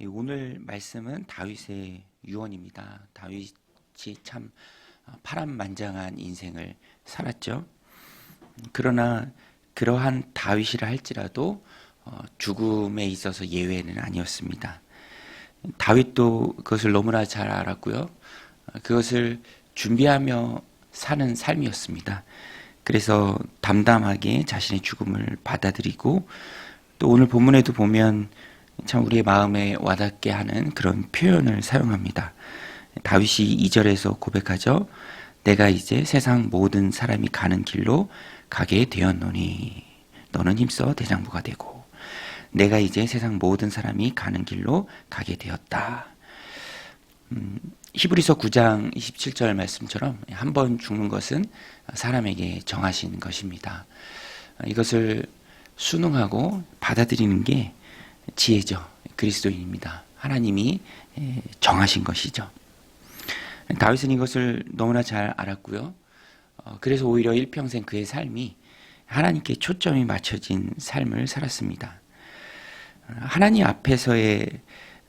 오늘 말씀은 다윗의 유언입니다. 다윗이 참 파란만장한 인생을 살았죠. 그러나 그러한 다윗이라 할지라도 죽음에 있어서 예외는 아니었습니다. 다윗도 그것을 너무나 잘 알았고요. 그것을 준비하며 사는 삶이었습니다. 그래서 담담하게 자신의 죽음을 받아들이고, 또 오늘 본문에도 보면 참 우리의 마음에 와닿게 하는 그런 표현을 사용합니다. 다윗이 2절에서 고백하죠. 내가 이제 세상 모든 사람이 가는 길로 가게 되었노니 너는 힘써 대장부가 되고, 내가 이제 세상 모든 사람이 가는 길로 가게 되었다. 히브리서 9장 27절 말씀처럼 한 번 죽는 것은 사람에게 정하신 것입니다. 이것을 순응하고 받아들이는 게 지혜죠. 그리스도인입니다. 하나님이 정하신 것이죠. 다윗은 이것을 너무나 잘 알았고요. 그래서 오히려 일평생 그의 삶이 하나님께 초점이 맞춰진 삶을 살았습니다. 하나님 앞에서의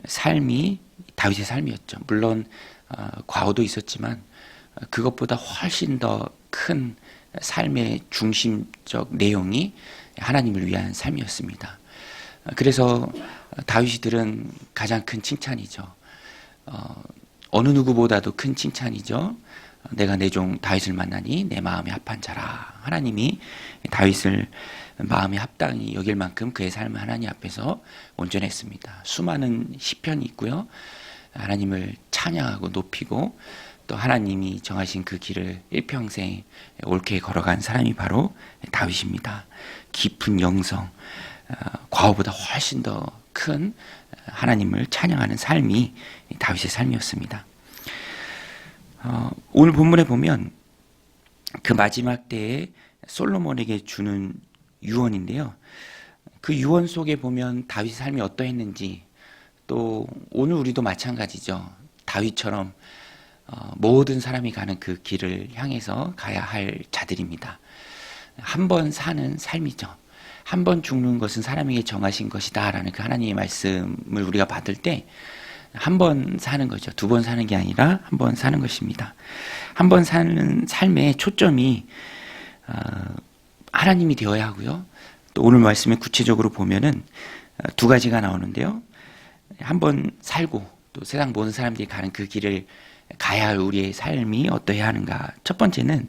삶이 다윗의 삶이었죠. 물론 과오도 있었지만 그것보다 훨씬 더 큰 삶의 중심적 내용이 하나님을 위한 삶이었습니다. 그래서 다윗이 들은 가장 큰 칭찬이죠. 어느 누구보다도 큰 칭찬이죠. 내가 내 종 다윗을 만나니 내 마음에 합한 자라. 하나님이 다윗을 마음에 합당히 여길 만큼 그의 삶은 하나님 앞에서 온전했습니다. 수많은 시편이 있고요. 하나님을 찬양하고 높이고, 또 하나님이 정하신 그 길을 일평생 옳게 걸어간 사람이 바로 다윗입니다. 깊은 영성, 과거보다 훨씬 더 큰 하나님을 찬양하는 삶이 다윗의 삶이었습니다. 오늘 본문에 보면 그 마지막 때에 솔로몬에게 주는 유언인데요. 그 유언 속에 보면 다윗의 삶이 어떠했는지, 또 오늘 우리도 마찬가지죠. 다윗처럼 모든 사람이 가는 그 길을 향해서 가야 할 자들입니다. 한 번 사는 삶이죠. 한 번 죽는 것은 사람에게 정하신 것이다 라는 그 하나님의 말씀을 우리가 받을 때 한 번 사는 거죠. 두 번 사는 게 아니라 한 번 사는 것입니다. 한 번 사는 삶의 초점이 하나님이 되어야 하고요. 또 오늘 말씀에 구체적으로 보면은 두 가지가 나오는데요. 한 번 살고 또 세상 모든 사람들이 가는 그 길을 가야 할 우리의 삶이 어떠해야 하는가. 첫 번째는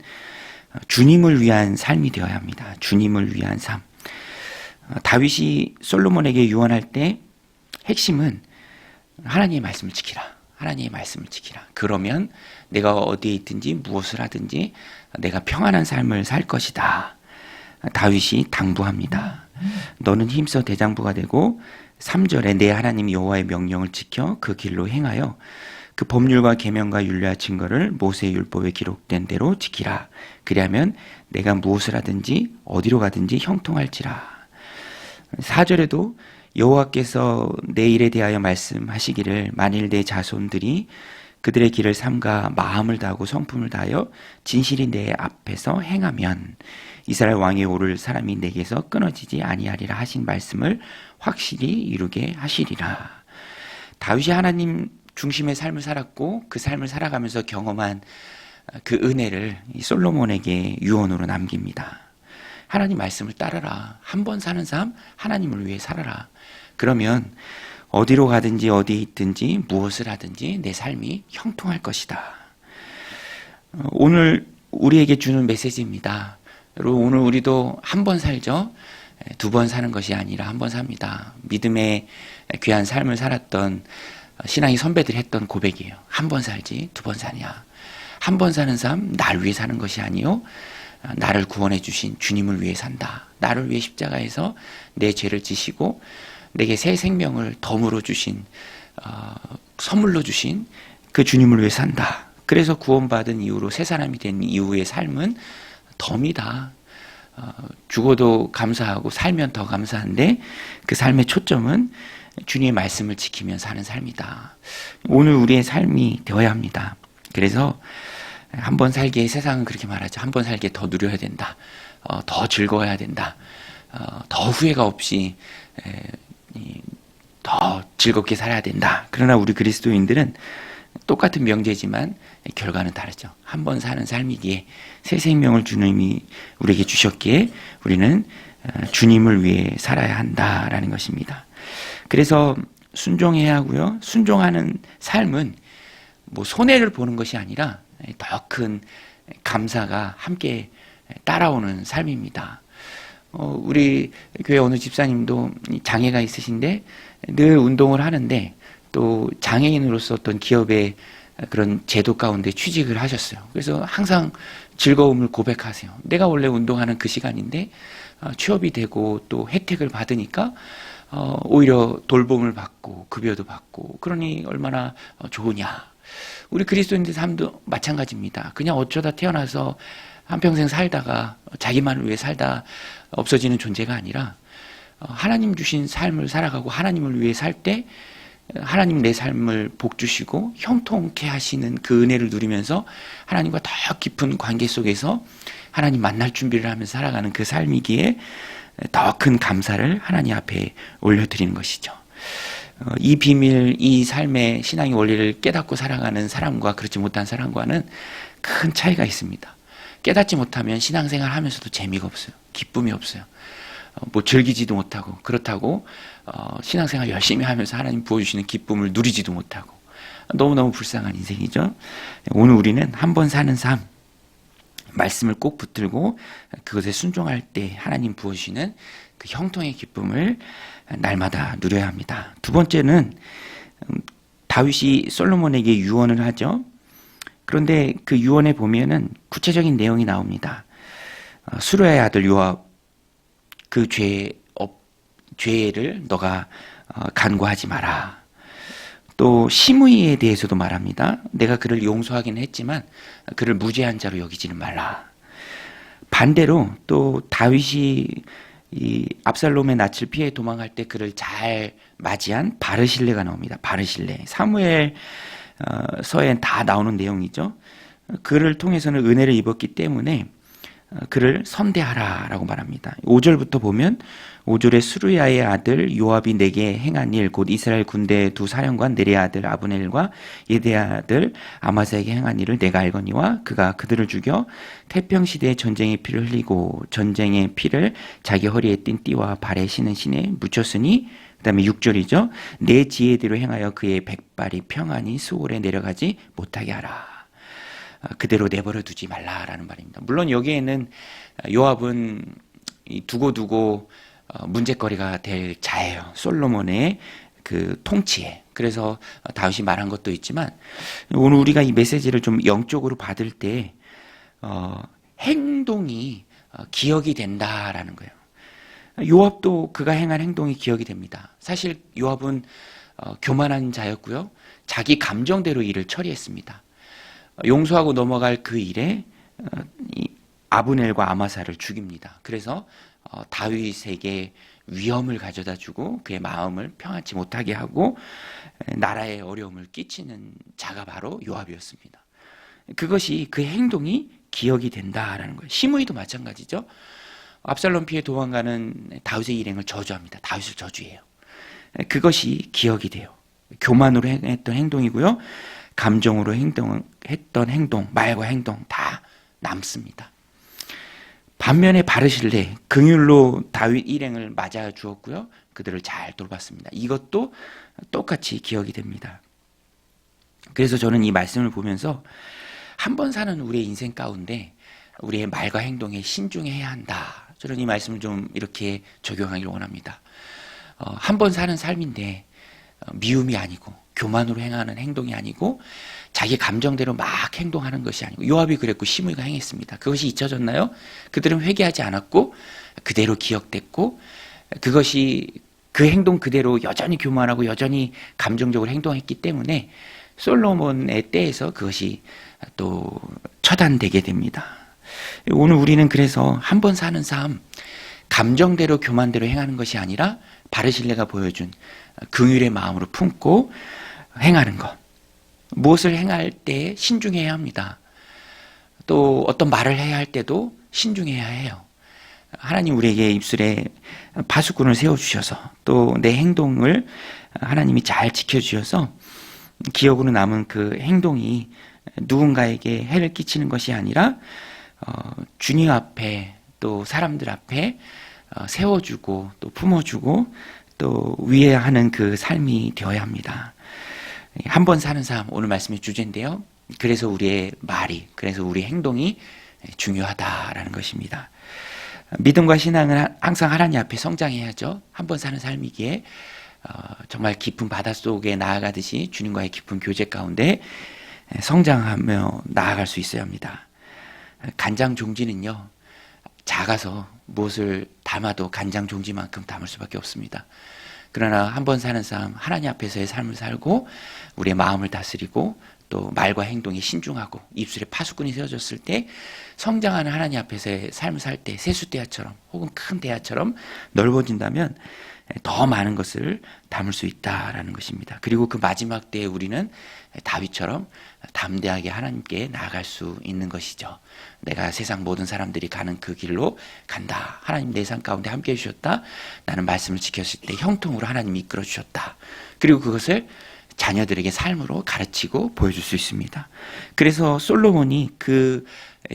주님을 위한 삶이 되어야 합니다. 주님을 위한 삶. 다윗이 솔로몬에게 유언할 때 핵심은 하나님의 말씀을 지키라. 하나님의 말씀을 지키라. 그러면 내가 어디에 있든지 무엇을 하든지 내가 평안한 삶을 살 것이다. 다윗이 당부합니다. 너는 힘써 대장부가 되고, 3절에 내 하나님 여호와의 명령을 지켜 그 길로 행하여 그 법률과 계명과 율례와 증거를 모세의 율법에 기록된 대로 지키라. 그리하면 내가 무엇을 하든지 어디로 가든지 형통할지라. 4절에도 여호와께서 내 일에 대하여 말씀하시기를 만일 내 자손들이 그들의 길을 삼가 마음을 다하고 성품을 다하여 진실이 내 앞에서 행하면 이스라엘 왕에 오를 사람이 내게서 끊어지지 아니하리라 하신 말씀을 확실히 이루게 하시리라. 다윗이 하나님 중심의 삶을 살았고 그 삶을 살아가면서 경험한 그 은혜를 이 솔로몬에게 유언으로 남깁니다. 하나님 말씀을 따르라. 한 번 사는 삶 하나님을 위해 살아라. 그러면 어디로 가든지 어디에 있든지 무엇을 하든지 내 삶이 형통할 것이다. 오늘 우리에게 주는 메시지입니다. 여러분, 오늘 우리도 한 번 살죠. 두 번 사는 것이 아니라 한 번 삽니다. 믿음의 귀한 삶을 살았던 신앙의 선배들이 했던 고백이에요. 한 번 살지 두 번 사냐. 한 번 사는 삶 날 위해 사는 것이 아니요 나를 구원해 주신 주님을 위해 산다. 나를 위해 십자가에서 내 죄를 지시고 내게 새 생명을 덤으로 주신 선물로 주신 그 주님을 위해 산다. 그래서 구원받은 이후로 새 사람이 된 이후의 삶은 덤이다. 죽어도 감사하고 살면 더 감사한데 그 삶의 초점은 주님의 말씀을 지키며 사는 삶이다. 오늘 우리의 삶이 되어야 합니다. 그래서 한 번 살기에 세상은 그렇게 말하죠. 한 번 살기에 더 누려야 된다. 더 즐거워야 된다. 더 후회가 없이 더 즐겁게 살아야 된다. 그러나 우리 그리스도인들은 똑같은 명제지만 결과는 다르죠. 한 번 사는 삶이기에 새 생명을 주님이 우리에게 주셨기에 우리는 주님을 위해 살아야 한다라는 것입니다. 그래서 순종해야 하고요. 순종하는 삶은 뭐 손해를 보는 것이 아니라 더 큰 감사가 함께 따라오는 삶입니다. 우리 교회 어느 집사님도 장애가 있으신데 늘 운동을 하는데 또 장애인으로서 어떤 기업의 그런 제도 가운데 취직을 하셨어요. 그래서 항상 즐거움을 고백하세요. 내가 원래 운동하는 그 시간인데 취업이 되고 또 혜택을 받으니까 오히려 돌봄을 받고 급여도 받고 그러니 얼마나 좋으냐. 우리 그리스도인들 삶도 마찬가지입니다. 그냥 어쩌다 태어나서 한평생 살다가 자기만을 위해 살다 없어지는 존재가 아니라 하나님 주신 삶을 살아가고 하나님을 위해 살 때 하나님 내 삶을 복 주시고 형통케 하시는 그 은혜를 누리면서 하나님과 더 깊은 관계 속에서 하나님 만날 준비를 하면서 살아가는 그 삶이기에 더 큰 감사를 하나님 앞에 올려드리는 것이죠. 이 비밀, 이 삶의 신앙의 원리를 깨닫고 살아가는 사람과 그렇지 못한 사람과는 큰 차이가 있습니다. 깨닫지 못하면 신앙생활 하면서도 재미가 없어요. 기쁨이 없어요. 뭐 즐기지도 못하고 그렇다고 신앙생활 열심히 하면서 하나님 부어주시는 기쁨을 누리지도 못하고 너무너무 불쌍한 인생이죠. 오늘 우리는 한 번 사는 삶, 말씀을 꼭 붙들고 그것에 순종할 때 하나님 부어주시는 그 형통의 기쁨을 날마다 누려야 합니다. 두 번째는 다윗이 솔로몬에게 유언을 하죠. 그런데 그 유언에 보면은 구체적인 내용이 나옵니다. 수르야의 아들 요압 그 죄를 너가 간구하지 마라. 또 시므이에 대해서도 말합니다. 내가 그를 용서하긴 했지만 그를 무죄한 자로 여기지는 말라. 반대로 또 다윗이 이 압살롬의 낯을 피해 도망갈 때 그를 잘 맞이한 바르실레가 나옵니다. 바르실레. 사무엘 서에 다 나오는 내용이죠. 그를 통해서는 은혜를 입었기 때문에 그를 선대하라라고 말합니다. 5절부터 보면 5절에 수르야의 아들 요압이 내게 행한 일 곧 이스라엘 군대 두 사령관 네리의 아들 아브넬과 예대의 아들 아마사에게 행한 일을 내가 알거니와 그가 그들을 죽여 태평시대에 전쟁의 피를 흘리고 전쟁의 피를 자기 허리에 띤 띠와 발에 신은 신에 묻혔으니 그 다음에 6절이죠. 내 지혜대로 행하여 그의 백발이 평안히 수월에 내려가지 못하게 하라. 그대로 내버려 두지 말라라는 말입니다. 물론 여기에는 요압은 두고두고 문제거리가 될 자예요. 솔로몬의 그 통치에. 그래서 다윗이 말한 것도 있지만 오늘 우리가 이 메시지를 좀 영적으로 받을 때 행동이 기억이 된다라는 거예요. 요압도 그가 행한 행동이 기억이 됩니다. 사실 요압은 교만한 자였고요. 자기 감정대로 일을 처리했습니다. 용서하고 넘어갈 그 일에 아브넬과 아마사를 죽입니다. 그래서 다윗에게 위험을 가져다 주고 그의 마음을 평안치 못하게 하고 나라에 어려움을 끼치는 자가 바로 요압이었습니다. 그것이 그 행동이 기억이 된다라는 거예요. 시므이도 마찬가지죠. 압살롬 피해 도망가는 다윗의 일행을 저주합니다. 다윗을 저주해요. 그것이 기억이 돼요. 교만으로 했던 행동이고요. 감정으로 했던 행동, 말과 행동 다 남습니다. 반면에 바르실레, 긍휼로 다윗 일행을 맞아 주었고요. 그들을 잘 돌봤습니다. 이것도 똑같이 기억이 됩니다. 그래서 저는 이 말씀을 보면서 한 번 사는 우리의 인생 가운데 우리의 말과 행동에 신중해야 한다. 저는 이 말씀을 좀 이렇게 적용하기를 원합니다. 한 번 사는 삶인데 미움이 아니고 교만으로 행하는 행동이 아니고 자기 감정대로 막 행동하는 것이 아니고 요압이 그랬고 시므이가 행했습니다. 그것이 잊혀졌나요? 그들은 회개하지 않았고 그대로 기억됐고 그것이 그 행동 그대로 여전히 교만하고 여전히 감정적으로 행동했기 때문에 솔로몬의 때에서 그것이 또 처단되게 됩니다. 오늘 우리는 그래서 한 번 사는 삶 감정대로 교만대로 행하는 것이 아니라 바르실레가 보여준 긍휼의 마음으로 품고 행하는 것. 무엇을 행할 때 신중해야 합니다. 또 어떤 말을 해야 할 때도 신중해야 해요. 하나님 우리에게 입술에 파수꾼을 세워주셔서 또 내 행동을 하나님이 잘 지켜주셔서 기억으로 남은 그 행동이 누군가에게 해를 끼치는 것이 아니라 주님 앞에 또 사람들 앞에 세워주고 또 품어주고 또 위해하는 그 삶이 되어야 합니다. 한 번 사는 삶, 오늘 말씀의 주제인데요. 그래서 우리의 말이, 그래서 우리 행동이 중요하다라는 것입니다. 믿음과 신앙은 항상 하나님 앞에 성장해야죠. 한 번 사는 삶이기에 정말 깊은 바닷속에 나아가듯이 주님과의 깊은 교제 가운데 성장하며 나아갈 수 있어야 합니다. 간장 종지는요, 작아서 무엇을 담아도 간장 종지만큼 담을 수밖에 없습니다. 그러나 한 번 사는 삶, 하나님 앞에서의 삶을 살고 우리의 마음을 다스리고 또 말과 행동에 신중하고 입술에 파수꾼이 세워졌을 때 성장하는 하나님 앞에서의 삶을 살 때 세숫대야처럼 혹은 큰 대야처럼 넓어진다면 더 많은 것을 담을 수 있다라는 것입니다. 그리고 그 마지막 때에 우리는 다윗처럼 담대하게 하나님께 나아갈 수 있는 것이죠. 내가 세상 모든 사람들이 가는 그 길로 간다. 하나님 내 삶 가운데 함께 해주셨다. 나는 말씀을 지켰을 때 형통으로 하나님이 이끌어 주셨다. 그리고 그것을 자녀들에게 삶으로 가르치고 보여줄 수 있습니다. 그래서 솔로몬이 그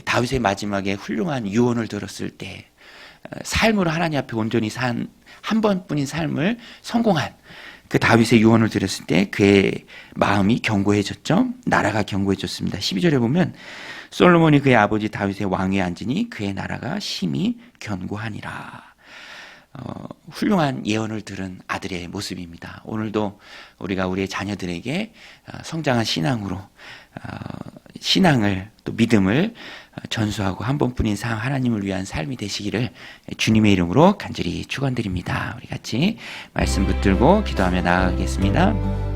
다윗의 마지막에 훌륭한 유언을 들었을 때 삶으로 하나님 앞에 온전히 산 한 번뿐인 삶을 성공한 그 다윗의 유언을 들었을 때 그의 마음이 견고해졌죠. 나라가 견고해졌습니다. 12절에 보면 솔로몬이 그의 아버지 다윗의 왕위에 앉으니 그의 나라가 심히 견고하니라. 훌륭한 예언을 들은 아들의 모습입니다. 오늘도 우리가 우리의 자녀들에게 성장한 신앙으로 신앙을 또 믿음을 전수하고 한 번뿐인 삶 하나님을 위한 삶이 되시기를 주님의 이름으로 간절히 축원드립니다. 우리 같이 말씀 붙들고 기도하며 나아가겠습니다.